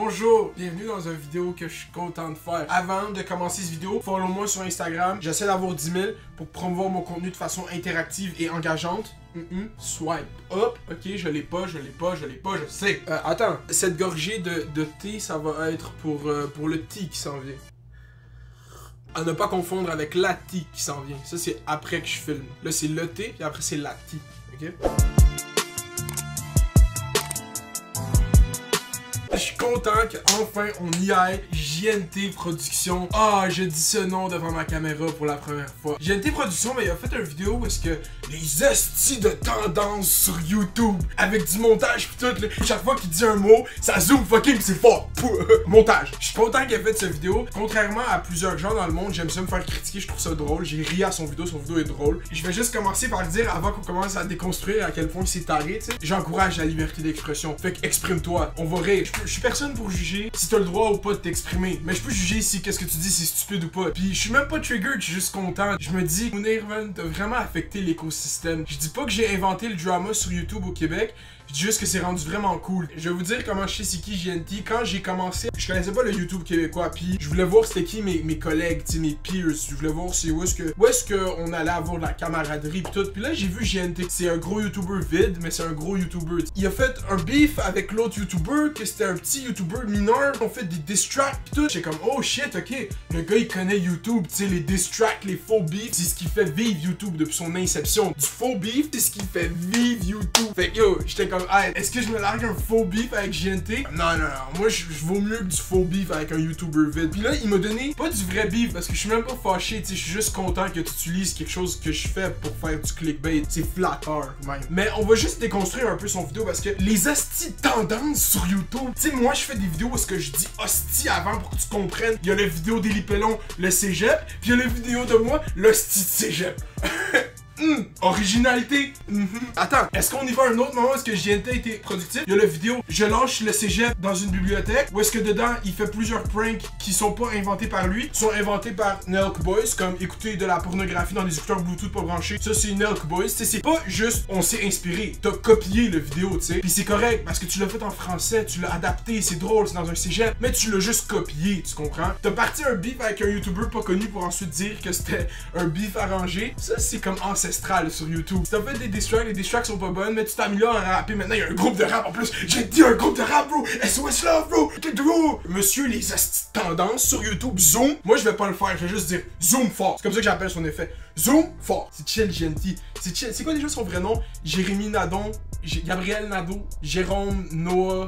Bonjour, bienvenue dans une vidéo que je suis content de faire. Avant de commencer cette vidéo, follow-moi sur Instagram. J'essaie d'avoir 10 000 pour promouvoir mon contenu de façon interactive et engageante. Swipe up. Ok, je l'ai pas, je sais. Attends, cette gorgée de thé, ça va être pour le thé qui s'en vient. À ne pas confondre avec la thé qui s'en vient. Ça, c'est après que je filme. Là, c'est le thé, puis après, c'est la thé. Ok? Je suis content qu'enfin on y aille. JNT Productions. Ah, je dis ce nom devant ma caméra pour la première fois. JNT Productions, mais il a fait une vidéo où est-ce que les hosties de tendance sur YouTube avec du montage pis tout, là, chaque fois qu'il dit un mot, ça zoom fucking c'est fort. Montage. Je suis content qu'il ait fait cette vidéo. Contrairement à plusieurs gens dans le monde, j'aime ça me faire critiquer, je trouve ça drôle. J'ai ri à son vidéo est drôle. Je vais juste commencer par dire avant qu'on commence à déconstruire à quel point c'est taré, tu sais. J'encourage la liberté d'expression. Fait que exprime-toi. On va rire. Je suis personne pour juger si t'as le droit ou pas de t'exprimer. Mais je peux juger si qu'est-ce que tu dis c'est stupide ou pas. Puis je suis même pas triggered, je suis juste content. Je me dis, Moonirvan t'as vraiment affecté l'écosystème. Je dis pas que j'ai inventé le drama sur YouTube au Québec. Je dis juste que c'est rendu vraiment cool. Je vais vous dire comment je sais c'est qui JNT. Quand j'ai commencé, je connaissais pas le YouTube québécois. Puis je voulais voir c'était qui mes collègues, mes peers. Je voulais voir c'est où est-ce que on allait avoir de la camaraderie pis tout. Puis là j'ai vu JNT. C'est un gros YouTuber vide, mais c'est un gros YouTuber. Il a fait un beef avec l'autre YouTuber, que c'était un petit YouTuber mineur. On fait des diss tracks pis tout. J'étais comme oh shit, ok. Le gars il connaît YouTube. Tu sais les diss tracks, les faux beefs, c'est ce qui fait vivre YouTube depuis son inception. Du faux beef, c'est ce qui fait vivre YouTube. Fait que yo, j'étais comme hey, est-ce que je me largue un faux beef avec JNT? Non. Moi, je vaux mieux que du faux beef avec un YouTuber vide. Puis là, il m'a donné pas du vrai beef parce que je suis même pas fâché. Tu sais, je suis juste content que tu utilises quelque chose que je fais pour faire du clickbait. C'est flatteur, même. Mais on va juste déconstruire un peu son vidéo parce que les hosties tendances sur YouTube. Tu sais, moi, je fais des vidéos où est-ce que je dis hostie avant pour que tu comprennes. Il y a la vidéo d'Élie Pellon, le cégep. Puis il y a la vidéo de moi, l'hostie de cégep. Originalité. Attends, est-ce qu'on y va à un autre moment où est-ce que JNT a été productif? Il y a la vidéo je lâche le cégep dans une bibliothèque où est-ce que dedans il fait plusieurs pranks qui sont pas inventés par lui, sont inventés par Nelk Boys, comme écouter de la pornographie dans des écouteurs Bluetooth pas branchés. Ça c'est Nelk Boys. C'est pas juste on s'est inspiré, t'as copié le vidéo, tu sais. Puis c'est correct parce que tu l'as fait en français, tu l'as adapté, c'est drôle, c'est dans un cégep, mais tu l'as juste copié, tu comprends? T'as parti un beef avec un YouTuber pas connu pour ensuite dire que c'était un beef arrangé. Ça c'est comme ancestral sur YouTube. Si t'as fait des diss tracks, les diss tracks sont pas bonnes, mais tu t'améliores à rapper. Maintenant, il y a un groupe de rap en plus. J'ai dit un groupe de rap, bro. SOS Love, bro. Monsieur, les astuces tendances sur YouTube, zoom. Moi, je vais pas le faire. Je vais juste dire zoom fort. C'est comme ça que j'appelle son effet. Zoom fort. C'est chill, JNT. C'est chill. C'est quoi déjà son vrai nom? Jérémy Nadon. Gabriel Nadeau, Jérôme Noah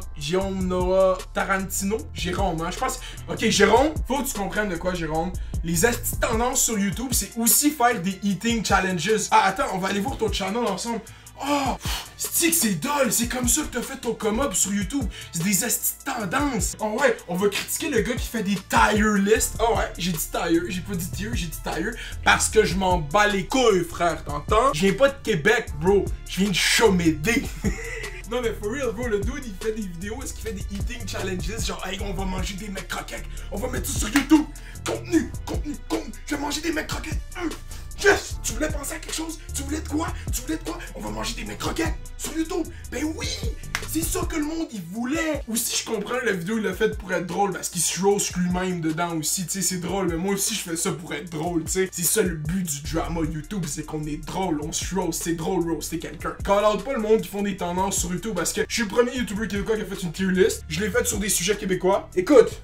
Tarantino, Jérôme, hein, je pense. Ok, Jérôme, faut que tu comprennes de quoi, Jérôme. Les astuces tendances sur YouTube, c'est aussi faire des eating challenges. Ah, attends, on va aller voir ton channel ensemble. Oh, c'est dole, c'est comme ça que t'as fait ton come-up sur YouTube. C'est des astuces tendances. Oh ouais, on va critiquer le gars qui fait des tire lists. Oh ouais, j'ai dit tire, j'ai pas dit tier, j'ai dit tire. Parce que je m'en bats les couilles, frère, t'entends? Je viens pas de Québec, bro. Je viens de Chomédé. Non mais for real bro, le dude il fait des vidéos, est-ce qu'il fait des eating challenges, genre hey on va manger des mecs croquettes, on va mettre ça sur YouTube, contenu, je vais manger des mecs croquettes, yes, tu voulais penser à quelque chose, tu voulais de quoi, on va manger des mecs croquettes sur YouTube, ben oui, c'est ça que le monde il voulait. Aussi je comprends la vidéo il l'a faite pour être drôle parce qu'il se roast lui-même dedans aussi, tu sais c'est drôle, mais moi aussi je fais ça pour être drôle, tu sais, c'est ça le but du drama YouTube, c'est qu'on est drôle, on se roast, c'est drôle roaster quelqu'un. Call out pas le monde qui font des tendances sur YouTube parce que je suis le premier YouTuber québécois qui a fait une tier list, je l'ai faite sur des sujets québécois. Écoute,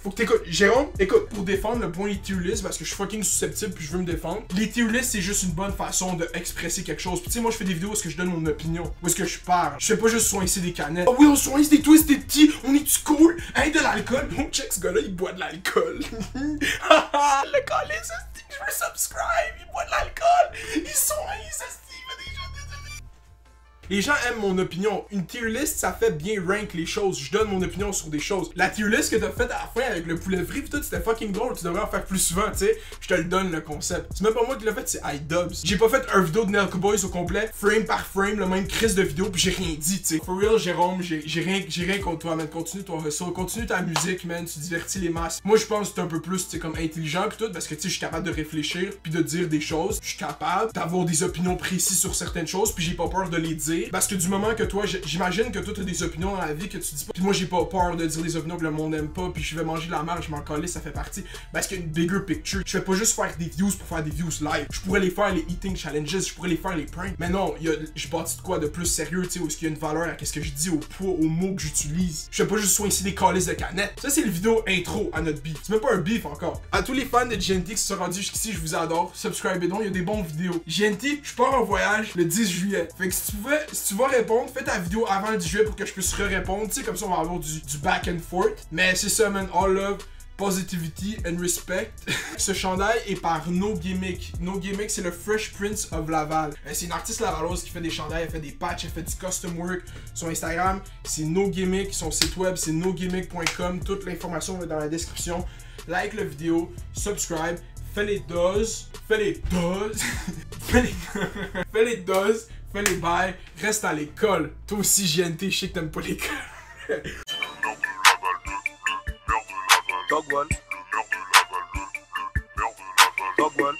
faut que t'écoutes. Jérôme, écoute, pour défendre le point des tier lists, parce que je suis fucking susceptible puis je veux me défendre, les tier lists c'est juste une bonne façon d'expresser quelque chose. Puis tu sais, moi je fais des vidéos où est-ce que je donne mon opinion, où est-ce que je parle. Je fais pas juste soincer des canettes. Oh oui, on soince des twisted tea, on est-tu cool? Hein, de l'alcool? Oh, check ce gars-là, il boit de l'alcool. Le gars, les hosties, je veux subscribe, il boit de l'alcool. Ils sont les hosties. Les gens aiment mon opinion. Une tier list, ça fait bien rank les choses. Je donne mon opinion sur des choses. La tier list que t'as faite à la fin avec le poulet frit pis tout, c'était fucking drôle. Tu devrais en faire plus souvent, tu sais. Je te le donne, le concept. C'est même pas moi qui l'ai fait, c'est iDubbbz. J'ai pas fait un vidéo de Nelk Boys au complet, frame par frame, le même crise de vidéo, pis j'ai rien dit, tu sais. For real, Jérôme, j'ai rien contre toi, man. Continue ton hustle, continue ta musique, man. Tu divertis les masses. Moi, je pense que t'es un peu plus, tu sais, comme intelligent pis tout, parce que, tu sais, je suis capable de réfléchir pis de dire des choses. Je suis capable d'avoir des opinions précises sur certaines choses, pis j'ai pas peur de les dire. dire. Parce que du moment que toi, j'imagine que toi t'as des opinions dans la vie que tu dis pas. Puis moi j'ai pas peur de dire les opinions que le monde aime pas. Puis je vais manger de la merde, je m'en calais, ça fait partie. Parce qu'il y a une bigger picture. Je fais pas juste faire des views pour faire des views live. Je pourrais les faire les eating challenges, je pourrais les faire les pranks. Mais non, je bâtis de quoi de plus sérieux, tu sais, où est-ce qu'il y a une valeur à ce que je dis, au poids, aux mots que j'utilise. Je fais pas juste soin ici des calices de canettes. Ça c'est le vidéo intro à notre beef. C'est même pas un beef encore. À tous les fans de GNT qui se sont rendus jusqu'ici, je vous adore. Subscribez donc, il y a des bonnes vidéos. GNT, je pars en voyage le 10 juillet. Fait que si tu vas répondre, fais ta vidéo avant le 10 juillet pour que je puisse répondre. Tu sais, comme ça on va avoir du back and forth. Mais c'est ça, man. All love, positivity and respect. Ce chandail est par No Gimmick. No Gimmick, c'est le Fresh Prince of Laval. C'est une artiste lavalloise qui fait des chandails, elle fait des patchs, elle fait du custom work. Son Instagram, c'est No Gimmick. Son site web, c'est nogimmick.com. Toute l'information est dans la description. Like la vidéo, subscribe, fais les doses, fais les doses, fais les bails, reste à l'école. Toi aussi, GNT, je sais que t'aimes pas l'école. Dog one. Dog one.